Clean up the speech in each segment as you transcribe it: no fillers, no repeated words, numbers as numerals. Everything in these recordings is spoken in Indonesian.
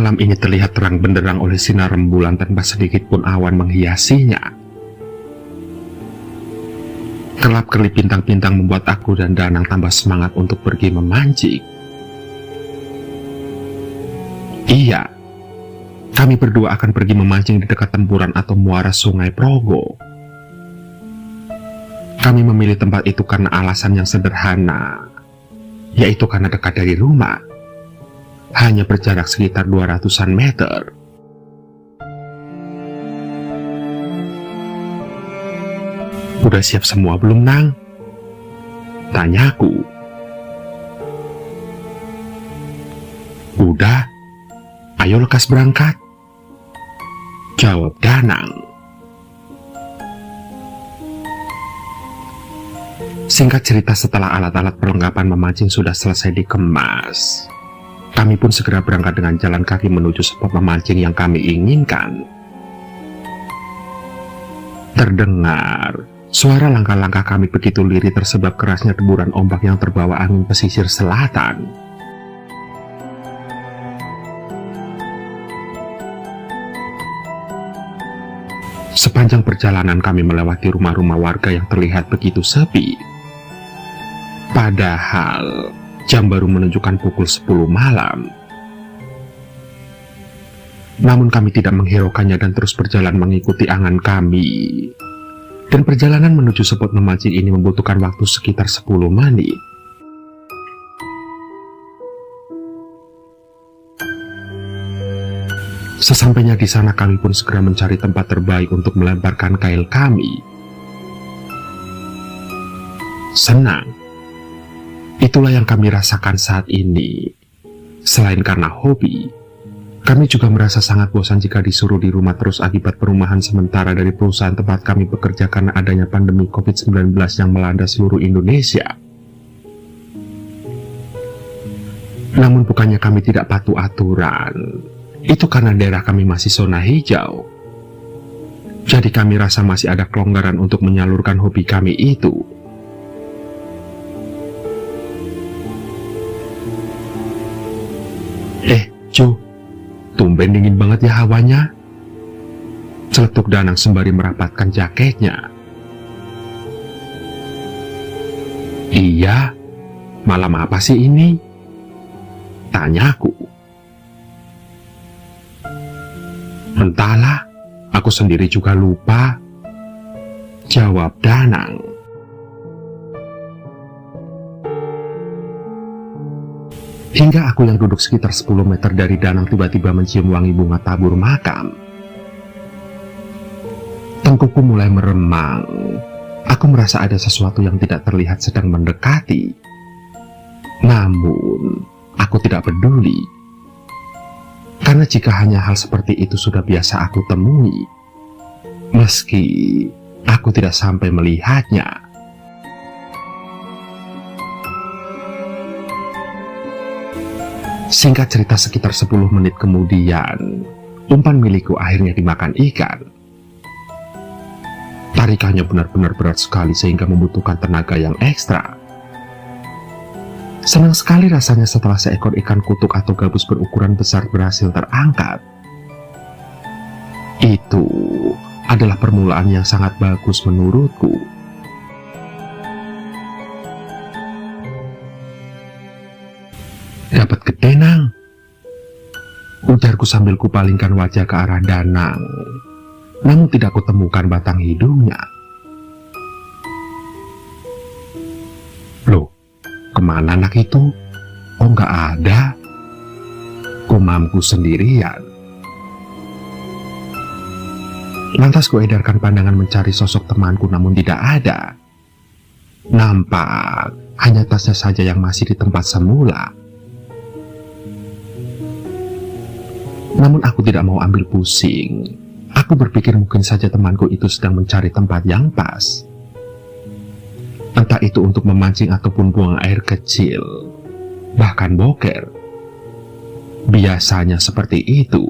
malam ini terlihat terang benderang oleh sinar rembulan tanpa sedikit pun awan menghiasinya. Kelap-kelip bintang-bintang membuat aku dan Danang tambah semangat untuk pergi memancing. Iya, kami berdua akan pergi memancing di dekat tempuran atau muara Sungai Progo. Kami memilih tempat itu karena alasan yang sederhana, yaitu karena dekat dari rumah. Hanya berjarak sekitar 200-an meter. Udah siap semua belum, Nang? Tanyaku. Udah, ayo lekas berangkat, jawab Danang. Singkat cerita, setelah alat-alat perlengkapan memancing sudah selesai dikemas, kami pun segera berangkat dengan jalan kaki menuju spot memancing yang kami inginkan. Terdengar suara langkah-langkah kami begitu lirih tersebab kerasnya deburan ombak yang terbawa angin pesisir selatan. Sepanjang perjalanan kami melewati rumah-rumah warga yang terlihat begitu sepi. Padahal jam baru menunjukkan pukul 10 malam. Namun kami tidak menghiraukannya dan terus berjalan mengikuti angan kami. Dan perjalanan menuju spot memancing ini membutuhkan waktu sekitar 10 menit. Sesampainya di sana kami pun segera mencari tempat terbaik untuk melemparkan kail kami. Senang. Itulah yang kami rasakan saat ini. Selain karena hobi, kami juga merasa sangat bosan jika disuruh di rumah terus akibat perumahan sementara dari perusahaan tempat kami bekerja karena adanya pandemi COVID-19 yang melanda seluruh Indonesia. Namun bukannya kami tidak patuh aturan, itu karena daerah kami masih zona hijau. Jadi kami rasa masih ada kelonggaran untuk menyalurkan hobi kami itu. Cu, tumben dingin banget ya hawanya, celetuk Danang sembari merapatkan jaketnya. Iya, malam apa sih ini? Tanyaku. Entahlah, aku sendiri juga lupa, jawab Danang. Hingga aku yang duduk sekitar 10 meter dari Danang tiba-tiba mencium wangi bunga tabur makam. Tengkukku mulai meremang. Aku merasa ada sesuatu yang tidak terlihat sedang mendekati. Namun, aku tidak peduli. Karena jika hanya hal seperti itu sudah biasa aku temui, meski aku tidak sampai melihatnya. Singkat cerita, sekitar 10 menit kemudian, umpan milikku akhirnya dimakan ikan. Tarikannya benar-benar berat sekali sehingga membutuhkan tenaga yang ekstra. Senang sekali rasanya setelah seekor ikan kutuk atau gabus berukuran besar berhasil terangkat. Itu adalah permulaan yang sangat bagus menurutku. Dapat gede, Nang, ujarku sambil kupalingkan wajah ke arah Danang. Namun tidak kutemukan batang hidungnya. Loh, kemana anak itu? Oh, nggak ada. Komamku sendirian. Lantas kuedarkan pandangan mencari sosok temanku, namun tidak ada. Nampak hanya tasnya saja yang masih di tempat semula. Namun aku tidak mau ambil pusing. Aku berpikir mungkin saja temanku itu sedang mencari tempat yang pas. Entah itu untuk memancing ataupun buang air kecil, bahkan boker. Biasanya seperti itu.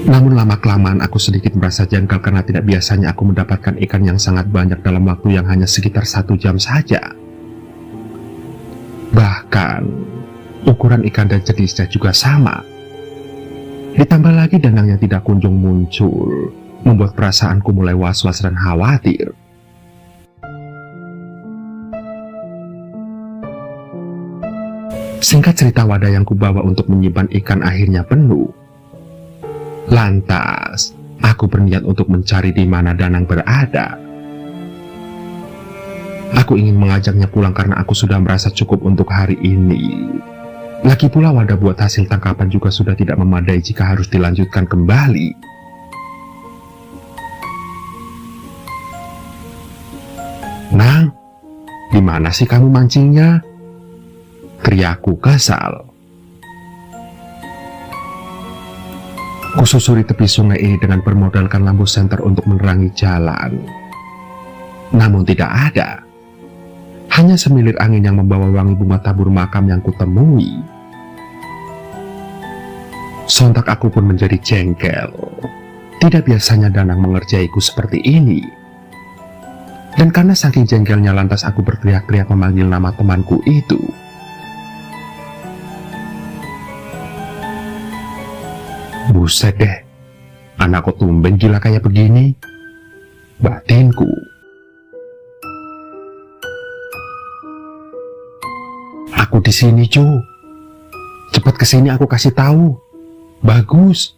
Namun lama-kelamaan aku sedikit merasa janggal karena tidak biasanya aku mendapatkan ikan yang sangat banyak dalam waktu yang hanya sekitar 1 jam saja. Bahkan Bahkan, ukuran ikan dan jenisnya juga sama. Ditambah lagi danang yang tidak kunjung muncul, membuat perasaanku mulai was-was dan khawatir. Singkat cerita, wadah yang kubawa untuk menyimpan ikan akhirnya penuh. Lantas, aku berniat untuk mencari di mana danang berada. Aku ingin mengajaknya pulang karena aku sudah merasa cukup untuk hari ini. Lagi pula wadah buat hasil tangkapan juga sudah tidak memadai jika harus dilanjutkan kembali. Nang, di mana sih kamu mancingnya? Teriakku kesal. Kususuri tepi sungai ini dengan bermodalkan lampu senter untuk menerangi jalan. Namun tidak ada. Hanya semilir angin yang membawa wangi bunga tabur makam yang kutemui. Sontak aku pun menjadi jengkel. Tidak biasanya danang mengerjaiku seperti ini. Dan karena saking jengkelnya lantas aku berteriak-teriak memanggil nama temanku itu. Buset deh, anak kok tumben gila kayak begini, batinku. Aku di sini, cu. Cepat kesini aku kasih tahu. Bagus.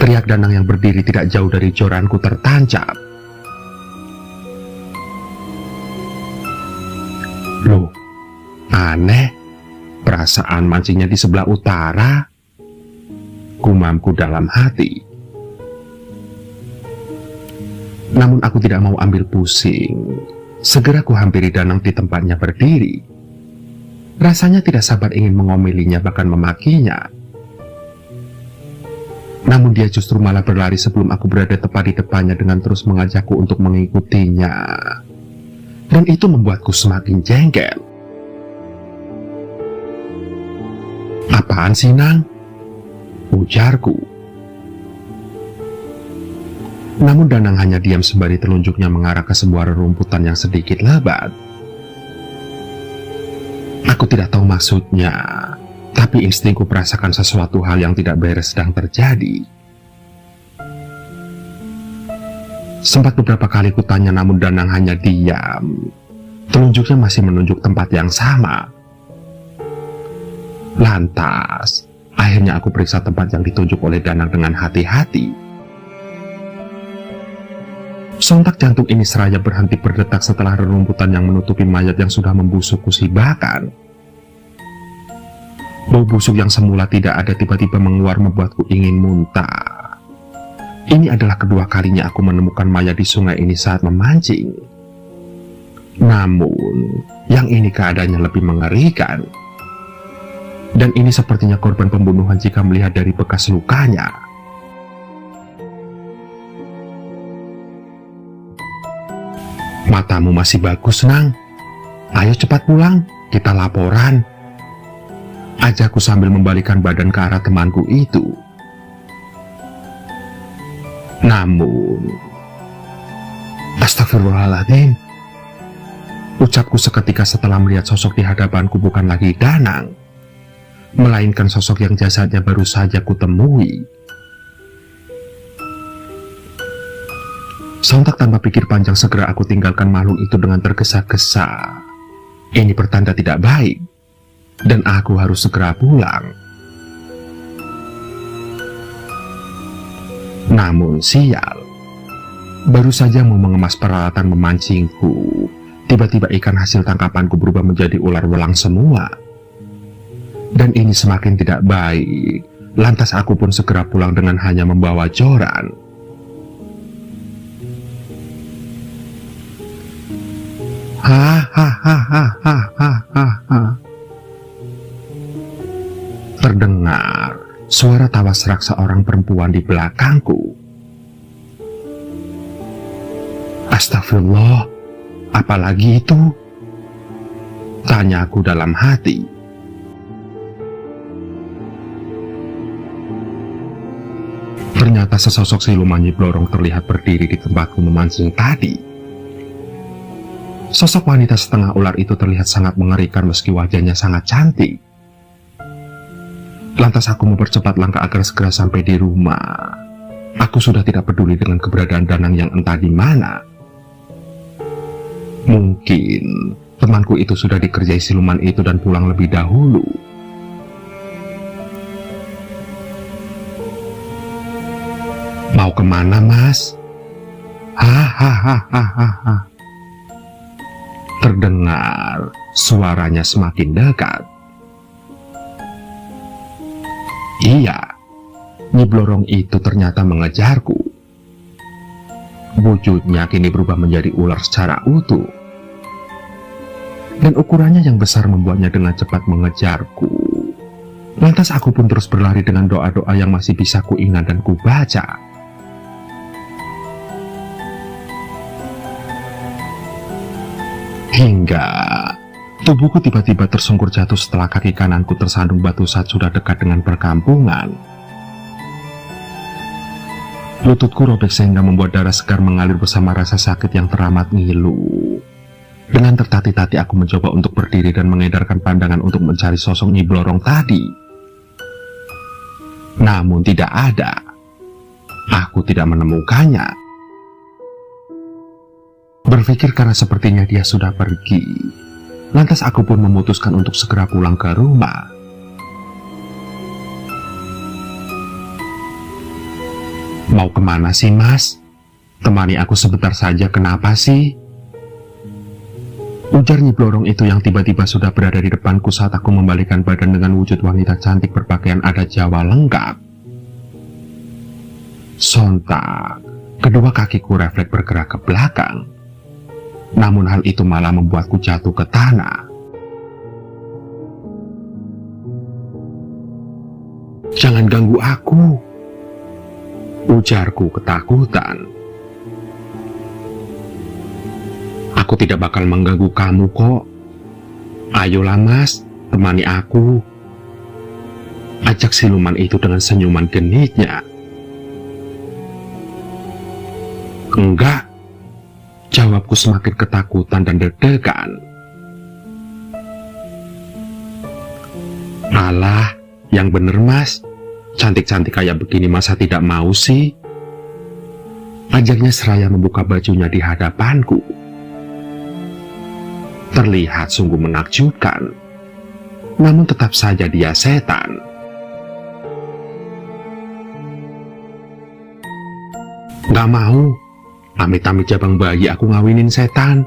Teriak danang yang berdiri tidak jauh dari joranku tertancap. Loh, aneh. Perasaan mancingnya di sebelah utara. Gumamku dalam hati. Namun aku tidak mau ambil pusing. Segera ku hampiri danang di tempatnya berdiri. Rasanya tidak sabar ingin mengomelinya bahkan memakinya. Namun dia justru malah berlari sebelum aku berada tepat di depannya dengan terus mengajakku untuk mengikutinya. Dan itu membuatku semakin jengkel. Apaan sih, Nang? Ujarku. Namun danang hanya diam sembari telunjuknya mengarah ke sebuah rerumputan yang sedikit lebat. Aku tidak tahu maksudnya, tapi instingku merasakan sesuatu hal yang tidak beres sedang terjadi. Sempat beberapa kali kutanya namun danang hanya diam. Telunjuknya masih menunjuk tempat yang sama. Lantas, akhirnya aku periksa tempat yang ditunjuk oleh danang dengan hati-hati. Sontak jantung ini seraya berhenti berdetak setelah rerumputan yang menutupi mayat yang sudah membusuk kusibakan. Bau busuk yang semula tidak ada tiba-tiba mengeluar membuatku ingin muntah. Ini adalah kedua kalinya aku menemukan mayat di sungai ini saat memancing. Namun, yang ini keadaannya lebih mengerikan. Dan ini sepertinya korban pembunuhan jika melihat dari bekas lukanya. Matamu masih bagus, Nang. Ayo cepat pulang, kita laporan. Ajakku sambil membalikan badan ke arah temanku itu. Namun, astagfirullahaladzim. Ucapku seketika setelah melihat sosok di hadapanku bukan lagi danang, melainkan sosok yang jasadnya baru saja kutemui. Sontak tanpa pikir panjang segera aku tinggalkan makhluk itu dengan tergesa-gesa. Ini pertanda tidak baik, dan aku harus segera pulang. Namun sial, baru saja mau mengemas peralatan memancingku, tiba-tiba ikan hasil tangkapanku berubah menjadi ular welang semua. Dan ini semakin tidak baik. Lantas aku pun segera pulang dengan hanya membawa joran. Terdengar suara tawa serak seorang perempuan di belakangku. Astagfirullah, apalagi itu? Tanyaku dalam hati. Ternyata sesosok siluman Nyi Blorong terlihat berdiri di tempatku memancing tadi. Sosok wanita setengah ular itu terlihat sangat mengerikan meski wajahnya sangat cantik. Lantas aku mempercepat langkah agar segera sampai di rumah. Aku sudah tidak peduli dengan keberadaan Danang yang entah di mana. Mungkin temanku itu sudah dikerjai siluman itu dan pulang lebih dahulu. Mau kemana, Mas? Hahaha. Terdengar suaranya semakin dekat. Iya, Nyi Blorong itu ternyata mengejarku. Wujudnya kini berubah menjadi ular secara utuh. Dan ukurannya yang besar membuatnya dengan cepat mengejarku. Lantas aku pun terus berlari dengan doa-doa yang masih bisa kuingat dan kubaca. Hingga tubuhku tiba-tiba tersungkur jatuh setelah kaki kananku tersandung batu saat sudah dekat dengan perkampungan. Lututku robek sehingga membuat darah segar mengalir bersama rasa sakit yang teramat ngilu. Dengan tertatih-tatih aku mencoba untuk berdiri dan mengedarkan pandangan untuk mencari sosok Nyi Blorong tadi. Namun tidak ada. Aku tidak menemukannya. Berpikir karena sepertinya dia sudah pergi, lantas aku pun memutuskan untuk segera pulang ke rumah. Mau kemana sih, Mas? Temani aku sebentar saja, kenapa sih? Ujar Nyi Blorong itu yang tiba-tiba sudah berada di depanku saat aku membalikan badan dengan wujud wanita cantik berpakaian adat Jawa lengkap. Sontak, kedua kakiku refleks bergerak ke belakang. Namun hal itu malah membuatku jatuh ke tanah. Jangan ganggu aku, ujarku ketakutan. Aku tidak bakal mengganggu kamu kok. Ayolah Mas, temani aku, ajak siluman itu dengan senyuman genitnya. Enggak, jawabku semakin ketakutan dan deg-degan. Alah, yang bener Mas, cantik-cantik kayak begini masa tidak mau sih? Ajaknya seraya membuka bajunya di hadapanku. Terlihat sungguh menakjubkan, namun tetap saja dia setan. Gak mau. Amit-amit jabang bayi aku ngawinin setan,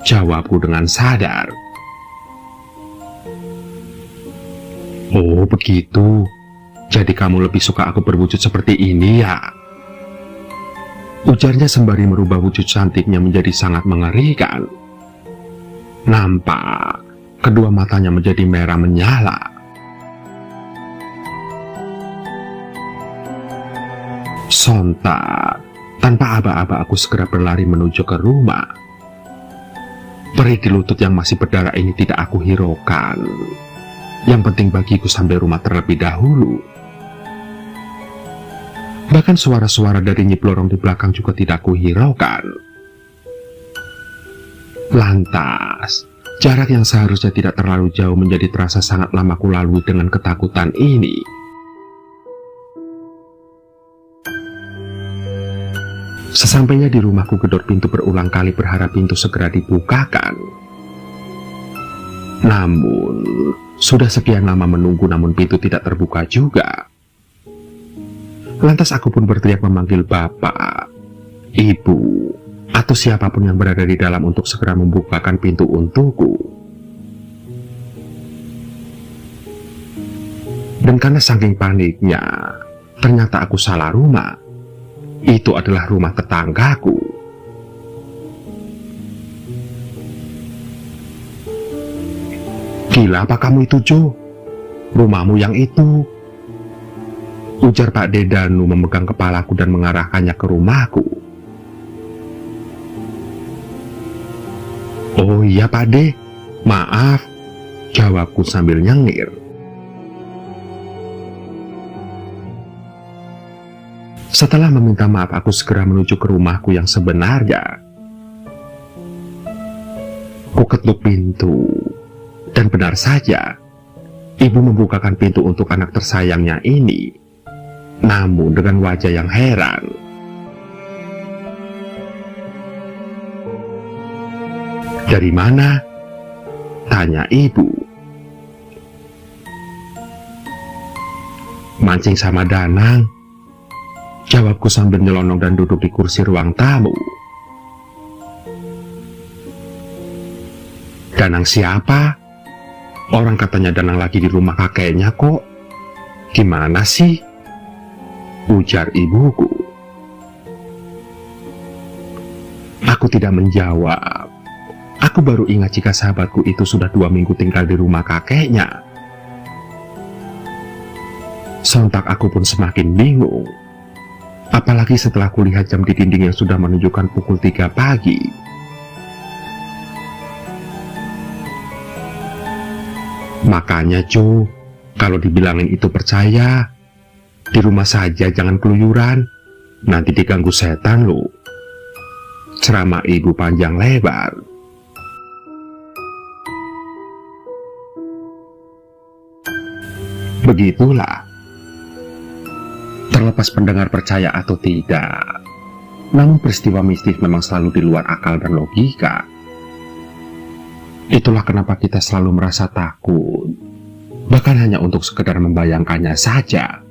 jawabku dengan sadar. Oh begitu, jadi kamu lebih suka aku berwujud seperti ini ya? Ujarnya sembari merubah wujud cantiknya menjadi sangat mengerikan. Nampak kedua matanya menjadi merah menyala. Sontak, tanpa aba-aba aku segera berlari menuju ke rumah. Perih di lutut yang masih berdarah ini tidak aku hiraukan. Yang penting bagiku sampai rumah terlebih dahulu. Bahkan suara-suara dari Nyi Blorong di belakang juga tidak aku hiraukan. Lantas, jarak yang seharusnya tidak terlalu jauh menjadi terasa sangat lama ku lalui dengan ketakutan ini. Sesampainya di rumahku gedor pintu berulang kali berharap pintu segera dibukakan. Namun, sudah sekian lama menunggu namun pintu tidak terbuka juga. Lantas aku pun berteriak memanggil bapak, ibu, atau siapapun yang berada di dalam untuk segera membukakan pintu untukku. Dan karena saking paniknya, ternyata aku salah rumah. Itu adalah rumah tetanggaku. Gila apa kamu itu, Jo? Rumahmu yang itu, ujar Pak Dedanu memegang kepalaku dan mengarahkannya ke rumahku. Oh iya Pak De, maaf, jawabku sambil nyengir. Setelah meminta maaf, aku segera menuju ke rumahku yang sebenarnya. ketuk pintu, dan benar saja, ibu membukakan pintu untuk anak tersayangnya ini, namun dengan wajah yang heran. "Dari mana?" tanya ibu. "Mancing sama Danang," jawabku sambil nyelonong dan duduk di kursi ruang tamu. "Danang siapa? Orang katanya Danang lagi di rumah kakeknya kok. Gimana sih?" ujar ibuku. Aku tidak menjawab. Aku baru ingat jika sahabatku itu sudah 2 minggu tinggal di rumah kakeknya. Sontak aku pun semakin bingung. Apalagi setelah kulihat jam di dinding yang sudah menunjukkan pukul 3 pagi. Makanya cu, kalau dibilangin itu percaya. Di rumah saja jangan keluyuran, nanti diganggu setan lo. Ceramah ibu panjang lebar. Begitulah. Terlepas pendengar percaya atau tidak, namun peristiwa mistis memang selalu di luar akal dan logika. Itulah kenapa kita selalu merasa takut, bahkan hanya untuk sekedar membayangkannya saja.